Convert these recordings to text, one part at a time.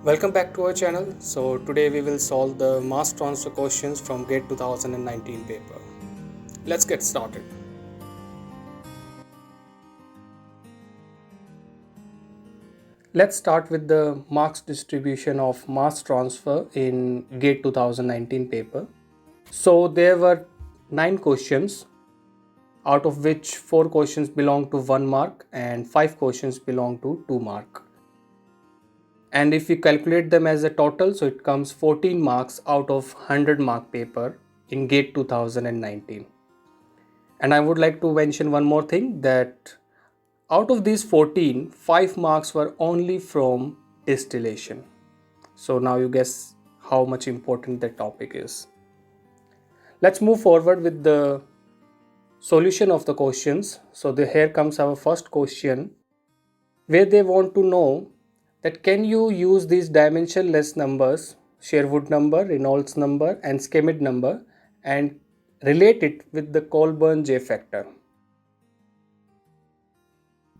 Welcome back to our channel. So today we will solve the mass transfer questions from GATE 2019 paper. Let's get started. Let's start with the marks distribution of mass transfer in GATE 2019 paper. So there were 9 questions, out of which 4 questions belong to 1 mark and 5 questions belong to 2 mark. And if we calculate them as a total, so it comes 14 marks out of 100 mark paper in GATE 2019. And I would like to mention one more thing, that out of these 14, 5 marks were only from distillation. So now you guess how much important that topic is. Let's move forward with the solution of the questions. So here comes our first question, where they want to know that can you use these dimensionless numbers, Sherwood number, Reynolds number and Schmidt number, and relate it with the Colburn J factor.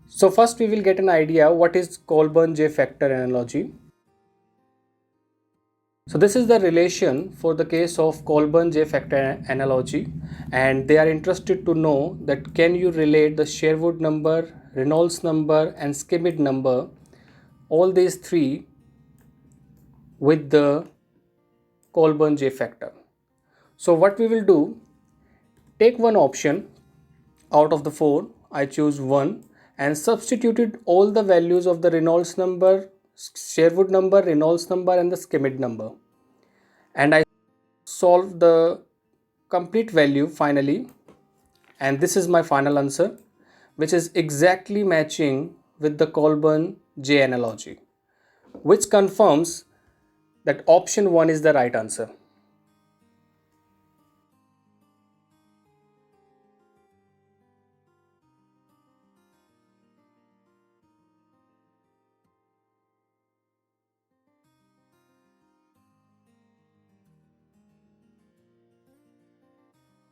So first we will get an idea what is Colburn J factor analogy. So this is the relation for the case of Colburn J factor analogy, and they are interested to know that can you relate the Sherwood number, Reynolds number and Schmidt number, all these three, with the Colburn J factor. So what we will do, take one option out of the 4, I choose 1 and substituted all the values of the Reynolds number, Sherwood number, Reynolds number and the Schmidt number, and I solve the complete value finally, and this is my final answer, which is exactly matching with the Colburn J analogy, which confirms that option 1 is the right answer.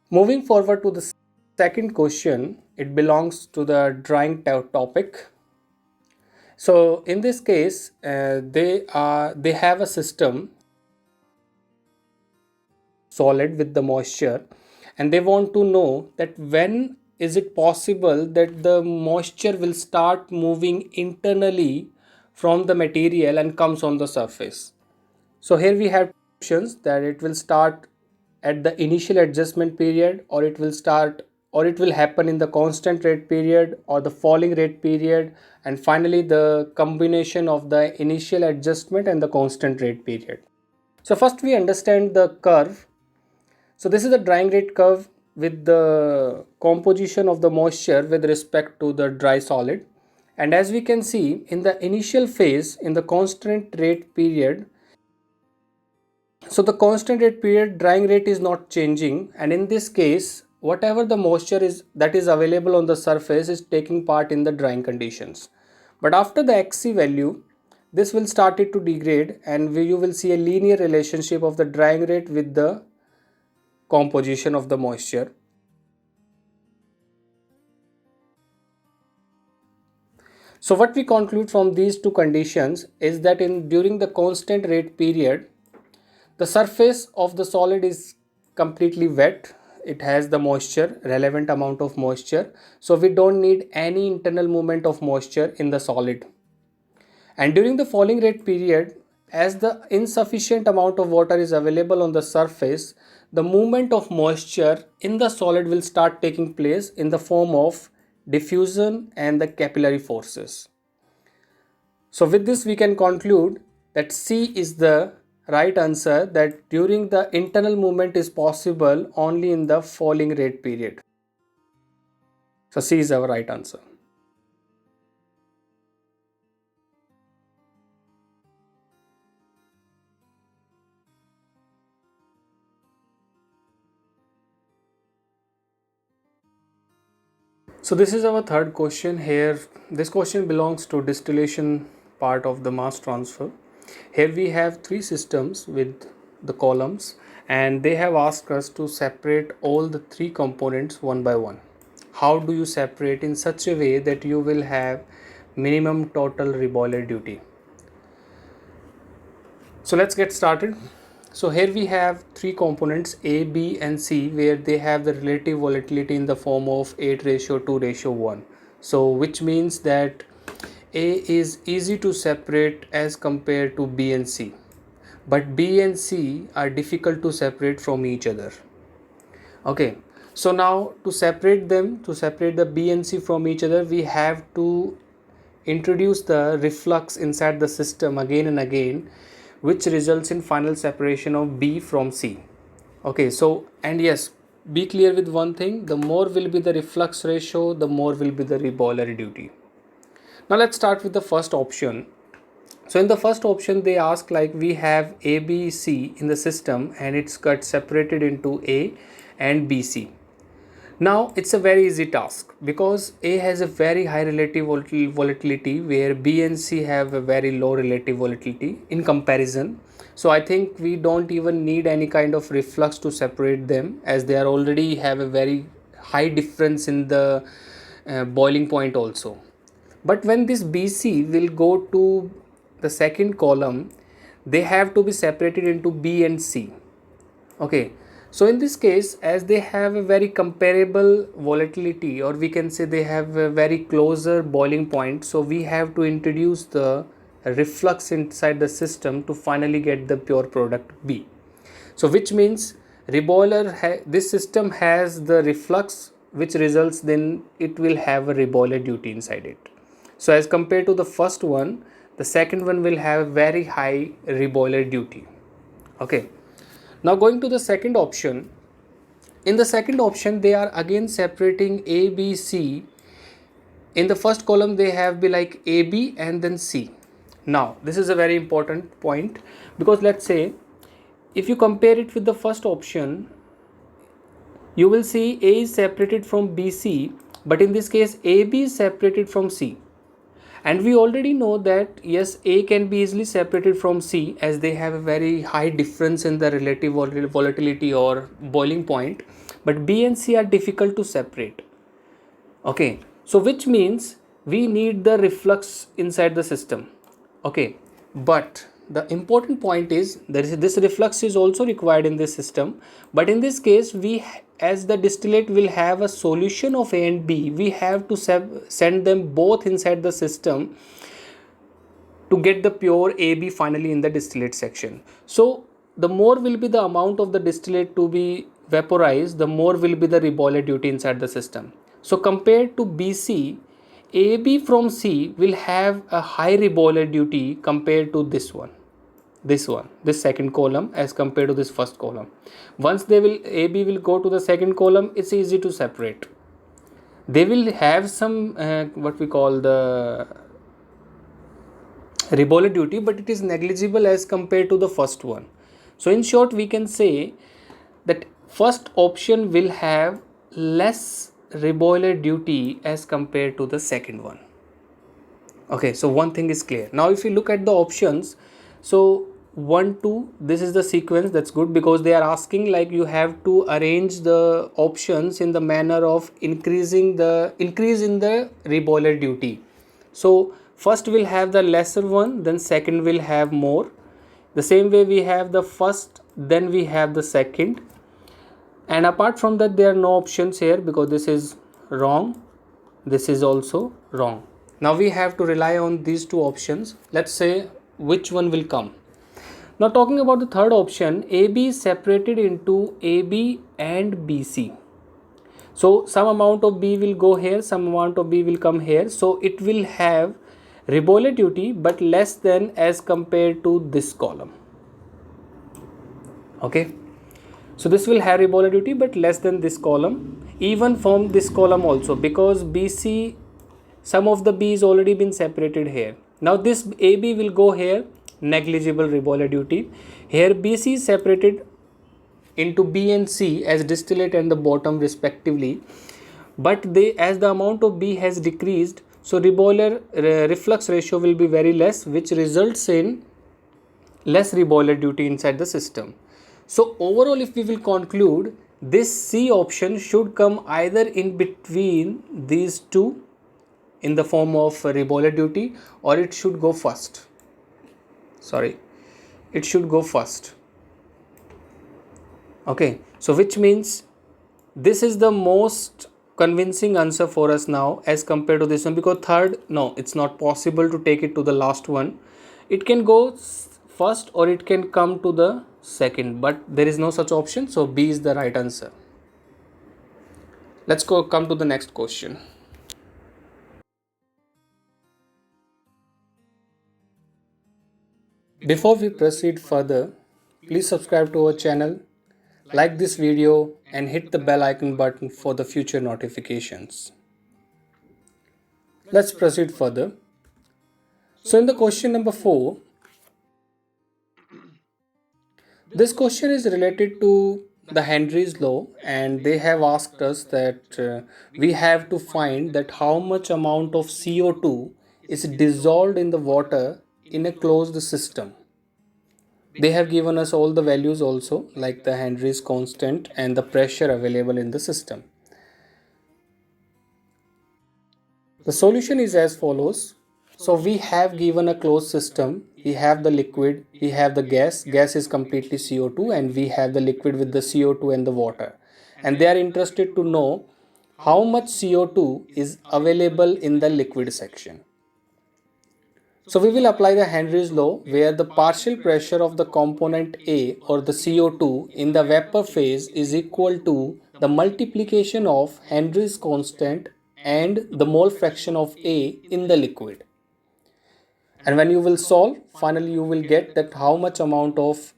Moving forward to the second question, it belongs to the drying topic. So in this case, they have a system solid with the moisture, and they want to know that when is it possible that the moisture will start moving internally from the material and comes on the surface. So here we have options, that it will start at the initial adjustment period, or it will happen in the constant rate period or the falling rate period, and finally the combination of the initial adjustment and the constant rate period. So first we understand the curve. So this is the drying rate curve with the composition of the moisture with respect to the dry solid, and as we can see in the initial phase in the constant rate period, so the constant rate period drying rate is not changing, and in this case whatever the moisture is that is available on the surface is taking part in the drying conditions. But after the XC value, this will start it to degrade, and you will see a linear relationship of the drying rate with the composition of the moisture. So what we conclude from these two conditions is that during the constant rate period, the surface of the solid is completely wet. It has the moisture, relevant amount of moisture. So we don't need any internal movement of moisture in the solid. And during the falling rate period, as the insufficient amount of water is available on the surface, the movement of moisture in the solid will start taking place in the form of diffusion and the capillary forces. So with this we can conclude that C is the right answer, that during the internal movement is possible only in the falling rate period. So C is our right answer. So this is our third question here. This question belongs to distillation part of the mass transfer. Here we have 3 systems with the columns, and they have asked us to separate all the 3 components one by one. How do you separate in such a way that you will have minimum total reboiler duty? So let's get started. So here we have three components A, B and C, where they have the relative volatility in the form of 8:2:1. So which means that A is easy to separate as compared to B and C, but B and C are difficult to separate from each other. Okay, so now to separate them, to separate the B and C from each other, we have to introduce the reflux inside the system again and again, which results in final separation of B from C. Okay, so and yes, be clear with one thing: the more will be the reflux ratio, the more will be the reboiler duty. Now let's start with the first option. So in the first option they ask, like, we have ABC in the system and it's got separated into A and BC. Now it's a very easy task because A has a very high relative volatility, where B and C have a very low relative volatility in comparison. So I think we don't even need any kind of reflux to separate them, as they are already have a very high difference in the boiling point also. But when this BC will go to the second column, they have to be separated into B and C. Okay, so in this case, as they have a very comparable volatility, or we can say they have a very closer boiling point, so we have to introduce the reflux inside the system to finally get the pure product B. So which means this system has the reflux, which results then it will have a reboiler duty inside it. So as compared to the first one, the second one will have very high reboiler duty. Okay, now going to the second option. In the second option they are again separating A, B, C. In the first column they have be like A, B and then C. Now this is a very important point, because let's say if you compare it with the first option, you will see A is separated from BC, but in this case AB is separated from C. And we already know that yes, A can be easily separated from C, as they have a very high difference in the relative volatility or boiling point, but B and C are difficult to separate. Okay, so which means we need the reflux inside the system. Okay, but the important point is this reflux is also required in this system, but in this case as the distillate will have a solution of A and B, we have to send them both inside the system to get the pure AB finally in the distillate section. So the more will be the amount of the distillate to be vaporized, the more will be the reboiler duty inside the system. So compared to BC, AB from C will have a high reboiler duty compared to this second column, as compared to this first column. Once AB will go to the second column, it's easy to separate. They will have some what we call the reboiler duty, but it is negligible as compared to the first one. So in short, we can say that first option will have less reboiler duty as compared to the second one. Okay, so one thing is clear. Now if you look at the options, so 1, 2, this is the sequence. That's good, because they are asking like you have to arrange the options in the manner of increase in the reboiler duty. So first we'll have the lesser one, then second will have more. The same way we have the first, then we have the second, and apart from that there are no options here, because this is wrong, this is also wrong. Now we have to rely on these two options. Let's say which one will come. Now talking about the third option, AB is separated into AB and BC. So some amount of B will go here, some amount of B will come here. So it will have reboiler duty, but less than as compared to this column. Okay, so this will have reboiler duty but less than this column, even from this column also, because BC, some of the B is already been separated here. Now this AB will go here, negligible reboiler duty. Here BC is separated into B and C as distillate and the bottom respectively, but as the amount of B has decreased, so reboiler reflux ratio will be very less, which results in less reboiler duty inside the system. So overall, if we will conclude, this C option should come either in between these two in the form of reboiler duty, or it should go first. Sorry, it should go first. Okay, so which means this is the most convincing answer for us now as compared to this one, because third, no, it's not possible to take it to the last one. It can go first or it can come to the second, but there is no such option, so B is the right answer. Let's come to the next question. Before we proceed further, please subscribe to our channel, like this video and hit the bell icon button for the future notifications. Let's proceed further. So in the question number 4, this question is related to the Henry's law, and they have asked us that we have to find that how much amount of CO2 is dissolved in the water in a closed system. They have given us all the values also, like the Henry's constant and the pressure available in the system. The solution is as follows. So we have given a closed system, we have the liquid, we have the gas is completely CO2, and we have the liquid with the CO2 and the water. And they are interested to know how much CO2 is available in the liquid section. So we will apply the Henry's law, where the partial pressure of the component A, or the CO2, in the vapor phase is equal to the multiplication of Henry's constant and the mole fraction of A in the liquid. And when you will solve, finally you will get that how much amount of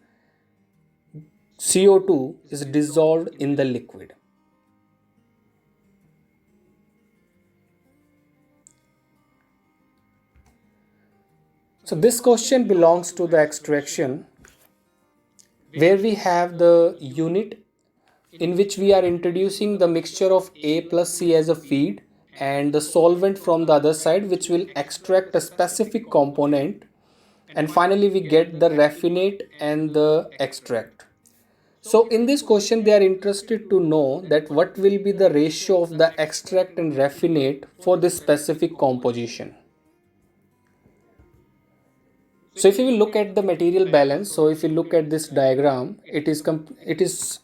CO2 is dissolved in the liquid. So this question belongs to the extraction, where we have the unit in which we are introducing the mixture of A plus C as a feed and the solvent from the other side, which will extract a specific component, and finally we get the raffinate and the extract. So in this question they are interested to know that what will be the ratio of the extract and raffinate for this specific composition. So if you will look at the material balance, so if you look at this diagram, it is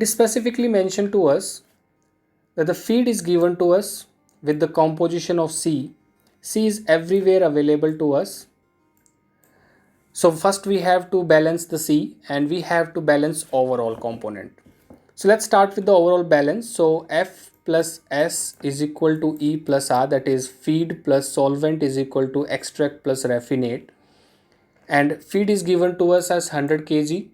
specifically mentioned to us that the feed is given to us with the composition of C. C is everywhere available to us. So first we have to balance the C, and we have to balance overall component. So let's start with the overall balance. So F plus S is equal to E plus R, that is feed plus solvent is equal to extract plus raffinate. And feed is given to us as 100 kg,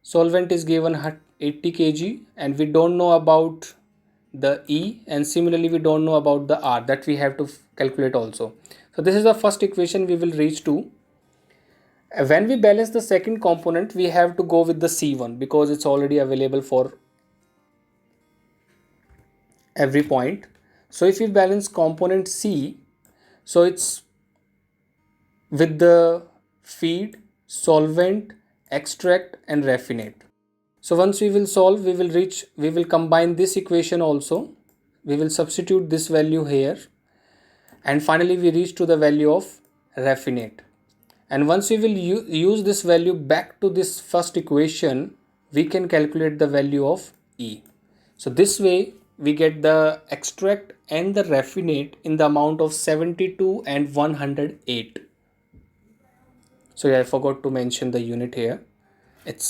solvent is given 80 kg, and we don't know about the E, and similarly we don't know about the R, that we have to calculate also. So this is the first equation we will reach to. When we balance the second component, we have to go with the C1 because it's already available for every point. So if we balance component C, so it's with the feed, solvent, extract and raffinate. So once we will solve, we will combine this equation also. We will substitute this value here, and finally we reach to the value of raffinate. And once we will use this value back to this first equation, we can calculate the value of E. So this way we get the extract and the raffinate in the amount of 72 and 108. So yeah, I forgot to mention the unit here.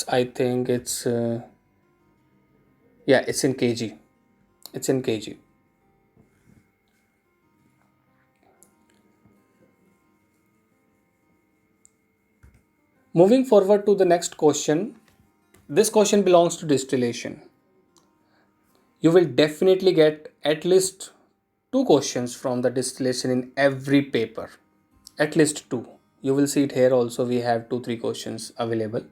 I think it's yeah, it's in kg. It's in kg. Moving forward to the next question. This question belongs to distillation. You will definitely get at least 2 questions from the distillation in every paper. At least 2. You will see it here also, we have 2-3 questions available.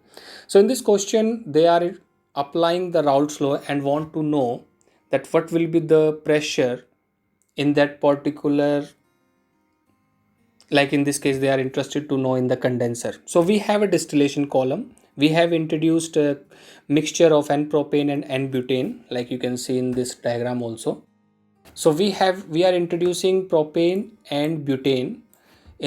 So in this question they are applying the Raoult's law and want to know that what will be the pressure in that particular, like in this case they are interested to know in the condenser. So we have a distillation column. We have introduced a mixture of N-propane and N-butane, like you can see in this diagram also. So we are introducing propane and butane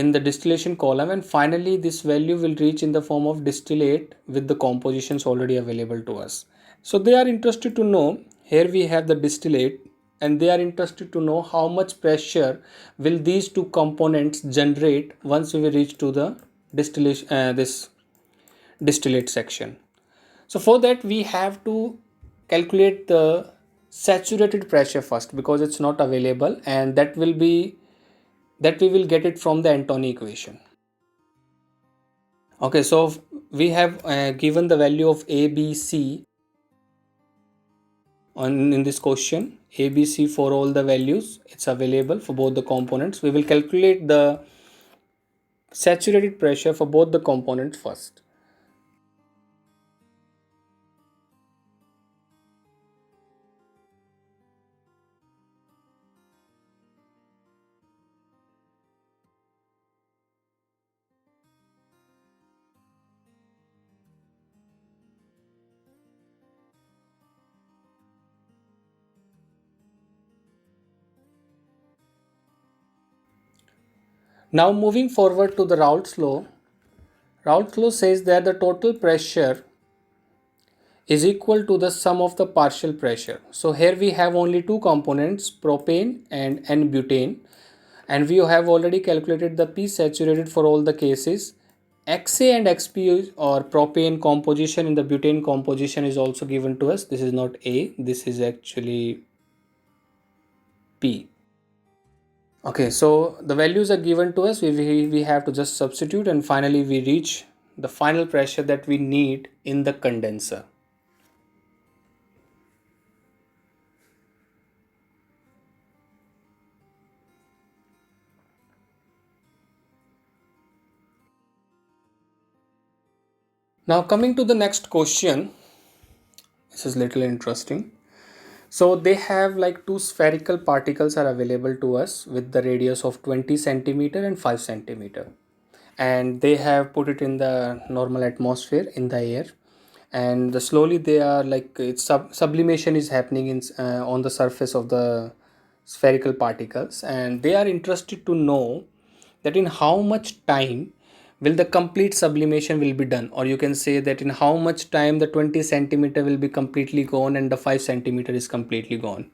in the distillation column, and finally this value will reach in the form of distillate with the compositions already available to us. So they are interested to know, here we have the distillate, and they are interested to know how much pressure will these two components generate once we reach to the distillation this distillate section. So for that we have to calculate the saturated pressure first, because it's not available, and that we will get it from the Antony equation. Okay, so we have given the value of A, B, C on in this question. A, B, C for all the values, it's available for both the components. We will calculate the saturated pressure for both the components first. Now moving forward to the Raoult's law. Raoult's law says that the total pressure is equal to the sum of the partial pressure. So here we have only two components, propane and N-butane, and we have already calculated the P saturated for all the cases. XA and XP or propane composition in the butane composition is also given to us. This is not A, this is actually P. Okay, so the values are given to us. We have to just substitute, and finally we reach the final pressure that we need in the condenser. Now coming to the next question, this is little interesting. So they have like two spherical particles are available to us with the radius of 20 centimeter and 5 centimeter, and they have put it in the normal atmosphere in the air, and slowly they are like it's sublimation is happening in on the surface of the spherical particles, and they are interested to know that in how much time will the complete sublimation will be done, or you can say that in how much time the 20 centimeter will be completely gone and the 5 centimeter is completely gone.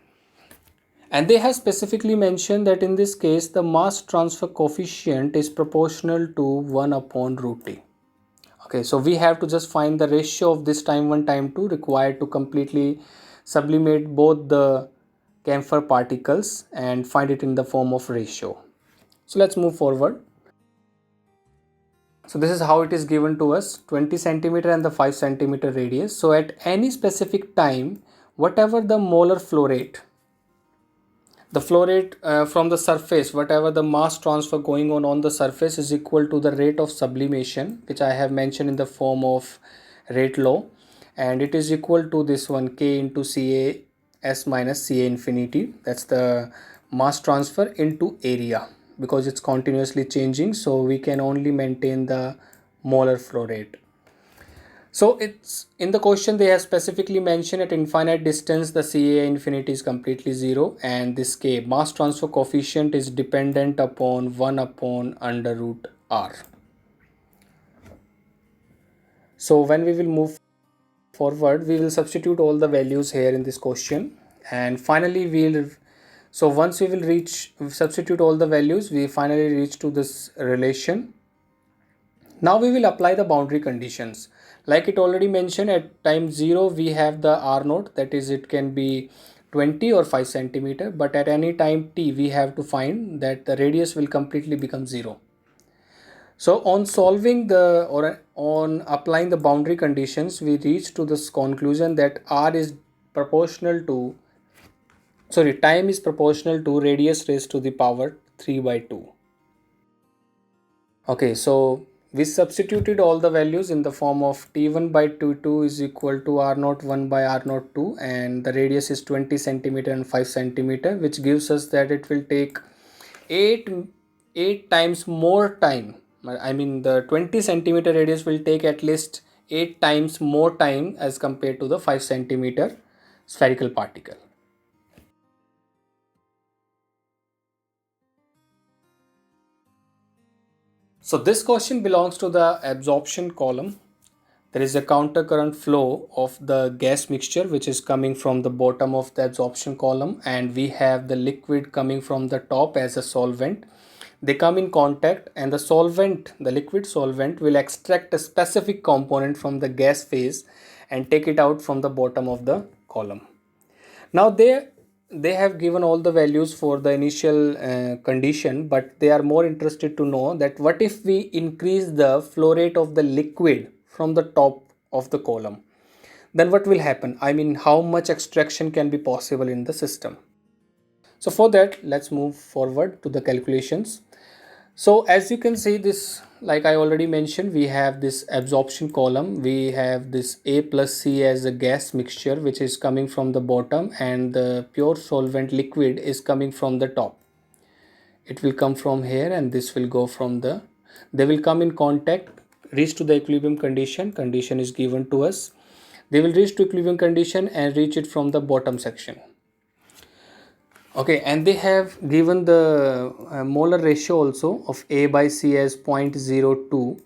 And they have specifically mentioned that in this case the mass transfer coefficient is proportional to 1 upon root t. Okay, so we have to just find the ratio of this time 1 time 2 required to completely sublimate both the camphor particles and find it in the form of ratio. So let's move forward. So this is how it is given to us, 20 centimeter and the 5 centimeter radius. So at any specific time, whatever the molar flow rate, the flow rate from the surface, whatever the mass transfer going on the surface is equal to the rate of sublimation, which I have mentioned in the form of rate law, and it is equal to this one K into Ca S minus Ca infinity. That's the mass transfer into area, because it's continuously changing, so we can only maintain the molar flow rate. So it's in the question they have specifically mentioned at infinite distance the Ca infinity is completely zero, and this K mass transfer coefficient is dependent upon 1 upon under root R. So when we will move forward, we will substitute all the values here in this question, and finally so once we will substitute all the values, we finally reach to this relation. Now we will apply the boundary conditions. Like it already mentioned, at time 0 we have the R naught, that is it can be 20 or 5 centimeter, but at any time t we have to find that the radius will completely become 0. So on solving or on applying the boundary conditions, we reach to this conclusion that R is proportional to, time is proportional to radius raised to the power 3 by 2. Okay, so we substituted all the values in the form of t1 by t2 is equal to r0 1 by r0 2, and the radius is 20 centimeter and 5 centimeter, which gives us that it will take 8 times more time. I mean the 20 centimeter radius will take at least 8 times more time as compared to the 5 centimeter spherical particle. So this question belongs to the absorption column. There is a counter current flow of the gas mixture which is coming from the bottom of the absorption column, and we have the liquid coming from the top as a solvent. They come in contact, and the solvent, the liquid solvent, will extract a specific component from the gas phase and take it out from the bottom of the column. Now they have given all the values for the initial condition, but they are more interested to know that what if we increase the flow rate of the liquid from the top of the column, then what will happen? I mean, how much extraction can be possible in the system? So for that, let's move forward to the calculations. So as you can see this, like I already mentioned, we have this absorption column. We have this A plus C as a gas mixture which is coming from the bottom, and the pure solvent liquid is coming from the top. It will come from here and this will go from they will come in contact, reach to the equilibrium condition. Condition is given to us. They will reach to equilibrium condition and reach it from the bottom section. Okay, and they have given the molar ratio also of A by C as 0.02.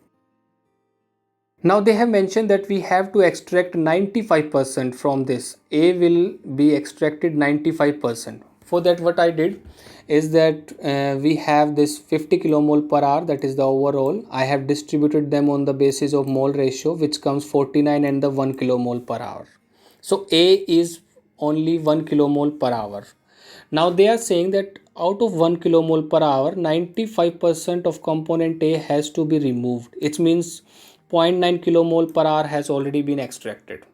Now they have mentioned that we have to extract 95% from this. A will be extracted 95%. For that, what I did is that we have this 50 kilomole per hour, that is the overall. I have distributed them on the basis of mole ratio, which comes 49 and the 1 kilomole per hour. So A is only 1 kilomole per hour. Now they are saying that out of 1 kilomole per hour, 95% of component A has to be removed. It means 0.9 kilomole per hour has already been extracted.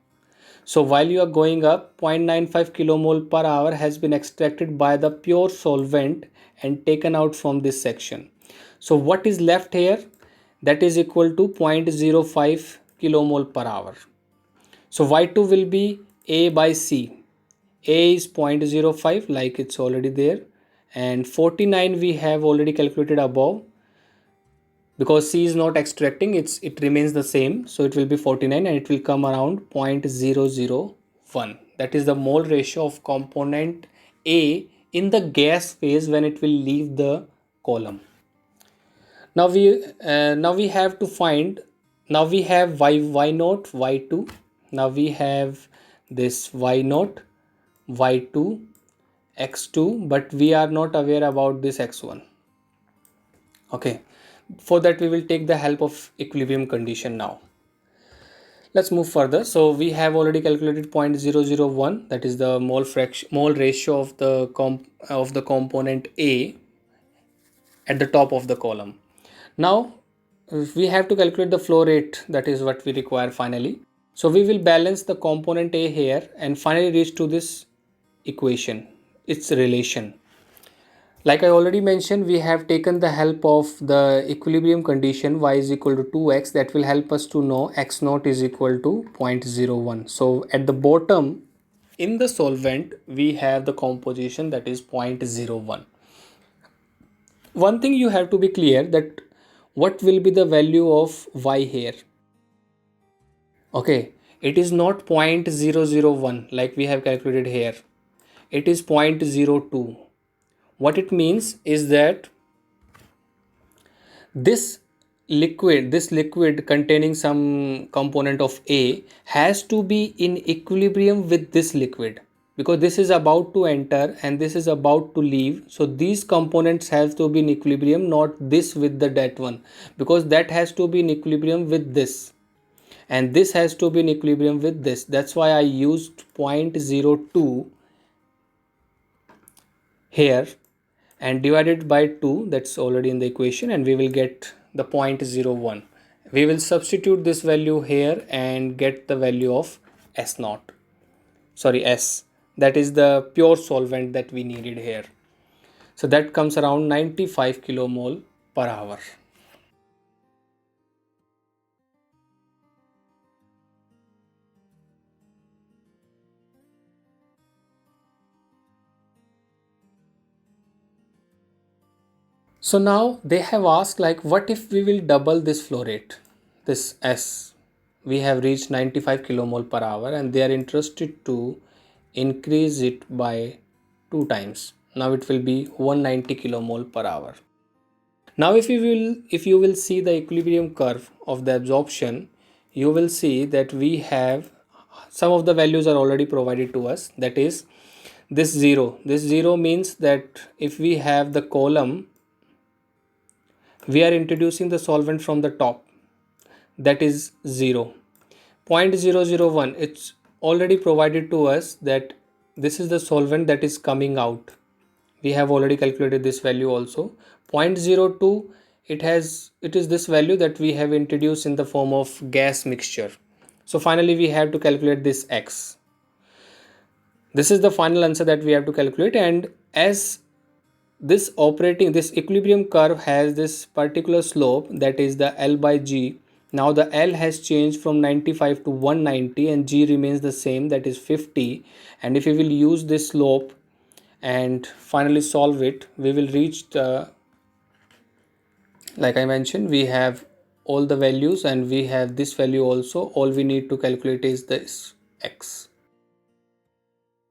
So while you are going up, 0.95 kilomole per hour has been extracted by the pure solvent and taken out from this section. So what is left here? That is equal to 0.05 kilomole per hour. So Y2 will be A by C. A is 0.05, like it's already there, and 49 we have already calculated above. Because C is not extracting, it remains the same, so it will be 49 and it will come around 0.001. That is the mole ratio of component A in the gas phase when it will leave the column. Now we have to find. Now we have y naught, y2. Now we have this y naught, y2, x2, but we are not aware about this x1. Okay, for that we will take the help of equilibrium condition. Now let's move further. So we have already calculated 0.001, that is the mole ratio of the component A at the top of the column. Now we have to calculate the flow rate, that is what we require finally. So we will balance the component A here and finally reach to this equation, its relation. Like I already mentioned, we have taken the help of the equilibrium condition y is equal to 2x. That will help us to know x naught is equal to 0.01. So at the bottom in the solvent we have the composition, that is 0.01. One thing you have to be clear, that what will be the value of y here. Okay, it is not 0.001 like we have calculated here. It is 0.02. What it means is that this liquid containing some component of A has to be in equilibrium with this liquid, because this is about to enter and this is about to leave. So these components have to be in equilibrium, not this with that one, because that has to be in equilibrium with this and this has to be in equilibrium with this. That's why I used 0.02 here and divided by 2, that's already in the equation, and we will get the 0.01. We will substitute this value here and get the value of S naught, sorry S, that is the pure solvent that we needed here. So that comes around 95 kilomole per hour. So now they have asked, like, what if we will double this flow rate, this S? We have reached 95 kilomole per hour and they are interested to increase it by 2 times. Now it will be 190 kilomole per hour. Now if you will see the equilibrium curve of the absorption, you will see that we have some of the values are already provided to us. That is this zero means that if we have the column, we are introducing the solvent from the top, that is 0. 0.001, it's already provided to us that this is the solvent that is coming out. We have already calculated this value also. 0.02, it is this value that we have introduced in the form of gas mixture. So finally we have to calculate this x. This is the final answer that we have to calculate. And as this equilibrium curve has this particular slope, that is the L by G. Now the L has changed from 95 to 190 and G remains the same, that is 50. And if we will use this slope and finally solve it, we will reach the, like I mentioned, we have all the values and we have this value also. All we need to calculate is this x.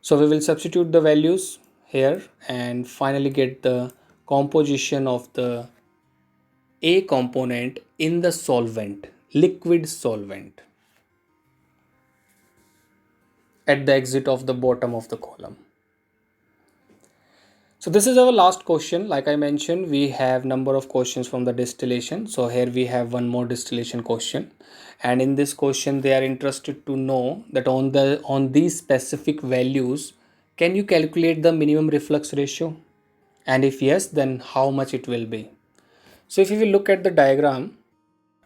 So we will substitute the values here and finally get the composition of the A component in the solvent, liquid solvent, at the exit of the bottom of the column. So this is our last question. Like I mentioned, we have number of questions from the distillation. So here we have one more distillation question. And in this question, they are interested to know that on these specific values, can you calculate the minimum reflux ratio? And if yes, then how much it will be? So if you will look at the diagram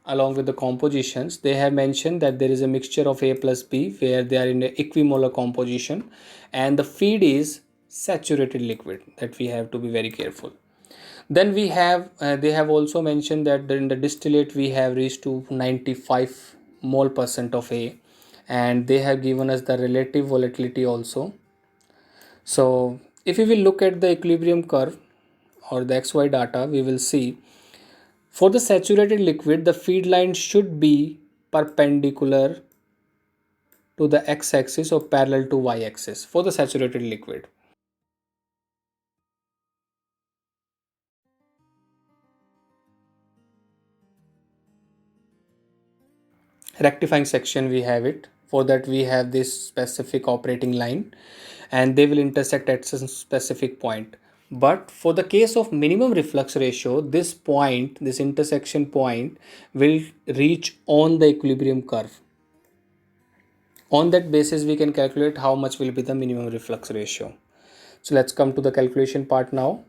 along with the compositions, they have mentioned that there is a mixture of A plus B where they are in a equimolar composition, and the feed is saturated liquid, that we have to be very careful. Then we have they have also mentioned that in the distillate we have reached to 95 mole percent of A, and they have given us the relative volatility also. So if we will look at the equilibrium curve or the XY data, we will see for the saturated liquid, the feed line should be perpendicular to the x-axis or parallel to y-axis for the saturated liquid. Rectifying section, we have it. For that we have this specific operating line and they will intersect at some specific point. But for the case of minimum reflux ratio, this point, this intersection point, will reach on the equilibrium curve. On that basis we can calculate how much will be the minimum reflux ratio. So let's come to the calculation part now.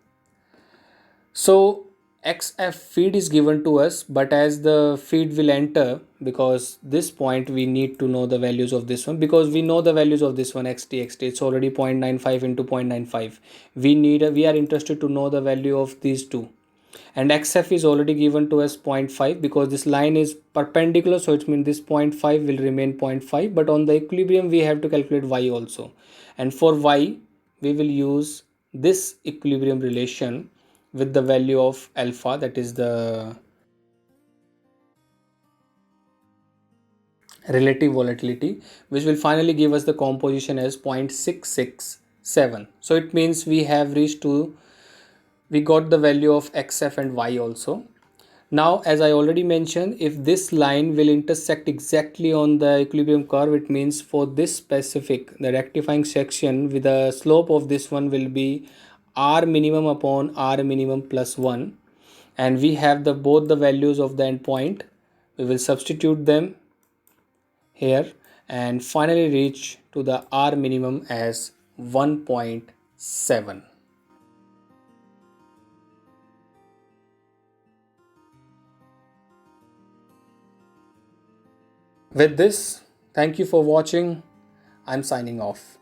So XF feed is given to us, but as the feed will enter, because this point we need to know the values of this one, because we know the values of this one xt, it's already 0.95 into 0.95. We are interested to know the value of these two, and XF is already given to us 0.5 because this line is perpendicular, so it means this 0.5 will remain 0.5, but on the equilibrium we have to calculate Y also, and for Y we will use this equilibrium relation with the value of alpha, that is the relative volatility, which will finally give us the composition as 0.667. So it means we got the value of xf and y also. Now as I already mentioned, if this line will intersect exactly on the equilibrium curve, it means for this specific, the rectifying section, with the slope of this one will be r minimum upon r minimum plus 1, and we have the both the values of the endpoint. We will substitute them here and finally reach to the r minimum as 1.7. With this, thank you for watching. I'm signing off.